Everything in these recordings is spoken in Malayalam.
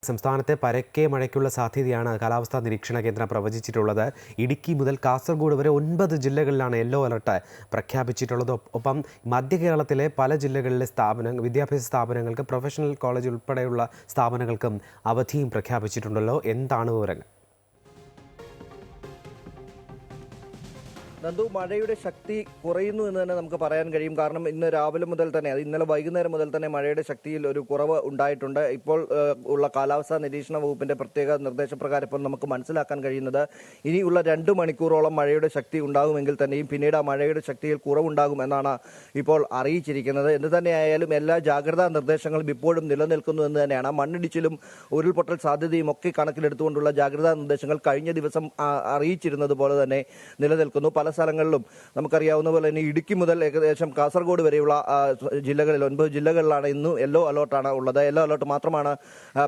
സംസ്ഥാനത്തെ പരക്കെ മഴയ്ക്കുള്ള സാധ്യതയാണ് കാലാവസ്ഥാ നിരീക്ഷണ കേന്ദ്രം പ്രവചിച്ചിട്ടുള്ളത്. ഇടുക്കി മുതൽ കാസർഗോഡ് വരെ 9 ജില്ലകളിലാണ് യെല്ലോ അലർട്ട് പ്രഖ്യാപിച്ചിട്ടുള്ളത്. ഒപ്പം മധ്യ കേരളത്തിലെ പല ജില്ലകളിലെ വിദ്യാഭ്യാസ സ്ഥാപനങ്ങൾക്ക്, പ്രൊഫഷണൽ കോളേജ് ഉൾപ്പെടെയുള്ള സ്ഥാപനങ്ങൾക്കും അവധിയും പ്രഖ്യാപിച്ചിട്ടുണ്ടല്ലോ. എന്താണ് വിവരങ്ങൾ? നന്ദു, മഴയുടെ ശക്തി കുറയുന്നു എന്ന് തന്നെ നമുക്ക് പറയാൻ കഴിയും. കാരണം ഇന്ന് രാവിലെ മുതൽ തന്നെ, അത് ഇന്നലെ വൈകുന്നേരം മുതൽ തന്നെ മഴയുടെ ശക്തിയിൽ ഒരു കുറവ് ഉണ്ടായിട്ടുണ്ട്. ഇപ്പോൾ ഉള്ള കാലാവസ്ഥാ നിരീക്ഷണ വകുപ്പിന്റെ പ്രത്യേക നിർദ്ദേശപ്രകാരം ഇപ്പോൾ നമുക്ക് മനസ്സിലാക്കാൻ കഴിയുന്നത് ഇനിയുള്ള 2 മണിക്കൂറോളം മഴയുടെ ശക്തി ഉണ്ടാകുമെങ്കിൽ തന്നെയും പിന്നീട് ആ മഴയുടെ ശക്തിയിൽ കുറവുണ്ടാകും എന്നാണ് ഇപ്പോൾ അറിയിച്ചിരിക്കുന്നത്. എന്ത് തന്നെയായാലും എല്ലാ ജാഗ്രതാ നിർദ്ദേശങ്ങളും ഇപ്പോഴും നിലനിൽക്കുന്നു എന്ന് തന്നെയാണ്. മണ്ണിടിച്ചിലും ഉരുൾപൊട്ടൽ സാധ്യതയും ഒക്കെ കണക്കിലെടുത്തുകൊണ്ടുള്ള ജാഗ്രതാ നിർദ്ദേശങ്ങൾ കഴിഞ്ഞ ദിവസം അറിയിച്ചിരുന്നത് പോലെ തന്നെ നിലനിൽക്കുന്നു. പല സ്ഥലങ്ങളിലും നമുക്കറിയാവുന്ന പോലെ തന്നെ ഇടുക്കി മുതൽ ഏകദേശം കാസർഗോഡ് വരെയുള്ള ജില്ലകളിൽ 9 ജില്ലകളിലാണ് ഇന്നും യെല്ലോ അലർട്ടാണ് ഉള്ളത്. യെല്ലോ അലർട്ട് മാത്രമാണ്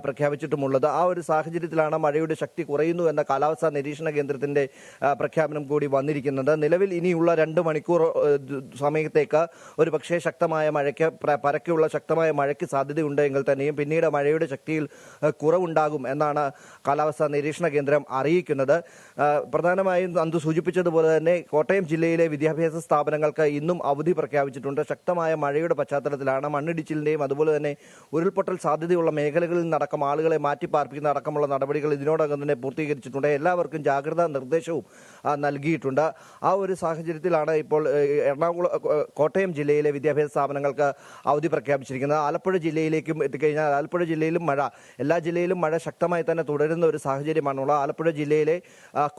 പ്രഖ്യാപിച്ചിട്ടുമുള്ളത്. ആ ഒരു സാഹചര്യത്തിലാണ് മഴയുടെ ശക്തി കുറയുന്നു എന്ന കാലാവസ്ഥാ നിരീക്ഷണ കേന്ദ്രത്തിന്റെ പ്രഖ്യാപനം കൂടി വന്നിരിക്കുന്നത്. നിലവിൽ ഇനിയുള്ള 2 മണിക്കൂർ സമയത്തേക്ക് ഒരു പക്ഷേ ശക്തമായ മഴയ്ക്ക്, പരക്കെയുള്ള ശക്തമായ മഴയ്ക്ക് സാധ്യതയുണ്ട് എങ്കിൽ തന്നെയും പിന്നീട് മഴയുടെ ശക്തിയിൽ കുറവുണ്ടാകും എന്നാണ് കാലാവസ്ഥാ നിരീക്ഷണ കേന്ദ്രം അറിയിക്കുന്നത്. പ്രധാനമായും അന്ന് സൂചിപ്പിച്ചതുപോലെ തന്നെ കോട്ടയം ജില്ലയിലെ വിദ്യാഭ്യാസ സ്ഥാപനങ്ങൾക്ക് ഇന്നും അവധി പ്രഖ്യാപിച്ചിട്ടുണ്ട്. ശക്തമായ മഴയുടെ പശ്ചാത്തലത്തിലാണ് മണ്ണിടിച്ചിലിന്റെയും അതുപോലെ തന്നെ ഉരുൾപൊട്ടൽ സാധ്യതയുള്ള മേഖലകളിൽ നിന്നടക്കം ആളുകളെ മാറ്റിപ്പാർപ്പിക്കുന്ന അടക്കമുള്ള നടപടികൾ ഇതിനോടകം തന്നെ പൂർത്തീകരിച്ചിട്ടുണ്ട്. എല്ലാവർക്കും ജാഗ്രതാ നിർദ്ദേശവും നൽകിയിട്ടുണ്ട്. ആ ഒരു സാഹചര്യത്തിലാണ് ഇപ്പോൾ കോട്ടയം ജില്ലയിലെ വിദ്യാഭ്യാസ സ്ഥാപനങ്ങൾക്ക് അവധി പ്രഖ്യാപിച്ചിരിക്കുന്നത്. ആലപ്പുഴ ജില്ലയിലേക്കും എത്തിക്കഴിഞ്ഞാൽ ആലപ്പുഴ ജില്ലയിലും എല്ലാ ജില്ലയിലും മഴ ശക്തമായി തന്നെ തുടരുന്ന ഒരു സാഹചര്യമാണുള്ളത്. ആലപ്പുഴ ജില്ലയിലെ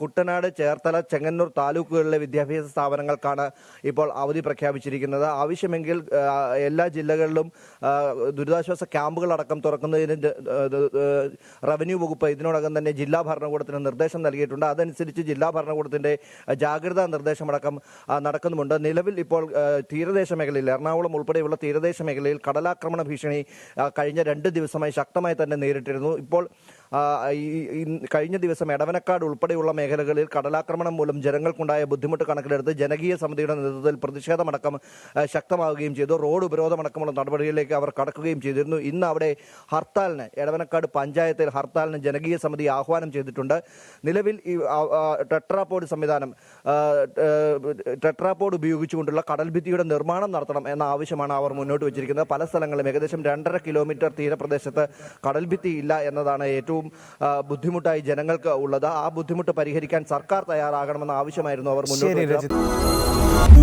കുട്ടനാട്, ചേർത്തല, ചെങ്ങന്നൂർ താലൂക്കുകളിലെ വിദ്യാഭ്യാസ സ്ഥാപനങ്ങൾക്കാണ് ഇപ്പോൾ അവധി പ്രഖ്യാപിച്ചിരിക്കുന്നത്. ആവശ്യമെങ്കിൽ എല്ലാ ജില്ലകളിലും ദുരിതാശ്വാസ ക്യാമ്പുകളടക്കം തുറക്കുന്നതിന് റവന്യൂ വകുപ്പ് ഇതിനോടകം തന്നെ ജില്ലാ ഭരണകൂടത്തിന് നിർദ്ദേശം നൽകിയിട്ടുണ്ട്. അതനുസരിച്ച് ജില്ലാ ഭരണകൂടത്തിന്റെ ജാഗ്രതാ നിർദ്ദേശമടക്കം നടക്കുന്നുമുണ്ട്. നിലവിൽ ഇപ്പോൾ തീരദേശ മേഖലയിൽ, എറണാകുളം ഉൾപ്പെടെയുള്ള തീരദേശ മേഖലയിൽ കടലാക്രമണ ഭീഷണി കഴിഞ്ഞ 2 ദിവസമായി ശക്തമായി തന്നെ നേരിട്ടിരുന്നു. ഇപ്പോൾ കഴിഞ്ഞ ദിവസം എടവനക്കാട് ഉൾപ്പെടെയുള്ള മേഖലകളിൽ കടലാക്രമണം മൂലം ജനങ്ങൾക്കുണ്ടായ ബുദ്ധിമുട്ട് കണക്കിലെടുത്ത് ജനകീയ സമിതിയുടെ നേതൃത്വത്തിൽ പ്രതിഷേധമടക്കം ശക്തമാവുകയും ചെയ്തു. റോഡ് ഉപരോധമടക്കമുള്ള നടപടികളിലേക്ക് അവർ കടക്കുകയും ചെയ്തിരുന്നു. ഇന്ന് അവിടെ ഹർത്താലിന്, എടവനക്കാട് പഞ്ചായത്തിൽ ഹർത്താലിന് ജനകീയ സമിതി ആഹ്വാനം ചെയ്തിട്ടുണ്ട്. നിലവിൽ ഈ ടെട്രാപോഡ് സംവിധാനം, ടെട്രാപോഡ് ഉപയോഗിച്ചുകൊണ്ടുള്ള കടൽഭിത്തിയുടെ നിർമ്മാണം നടത്തണം എന്ന ആവശ്യമാണ് അവർ മുന്നോട്ട് വെച്ചിരിക്കുന്നത്. പല സ്ഥലങ്ങളും ഏകദേശം 2.5 കിലോമീറ്റർ തീരപ്രദേശത്ത് കടൽഭിത്തി ഇല്ല എന്നതാണ് ഏറ്റവും ബുദ്ധിമുട്ടായി ജനങ്ങൾക്ക് ഉള്ളത്. ആ ബുദ്ധിമുട്ട് പരിഹരിക്കാൻ സർക്കാർ തയ്യാറാകണമെന്ന ആവശ്യമായിരുന്നു അവർ മുന്നോട്ട് വെച്ചത്.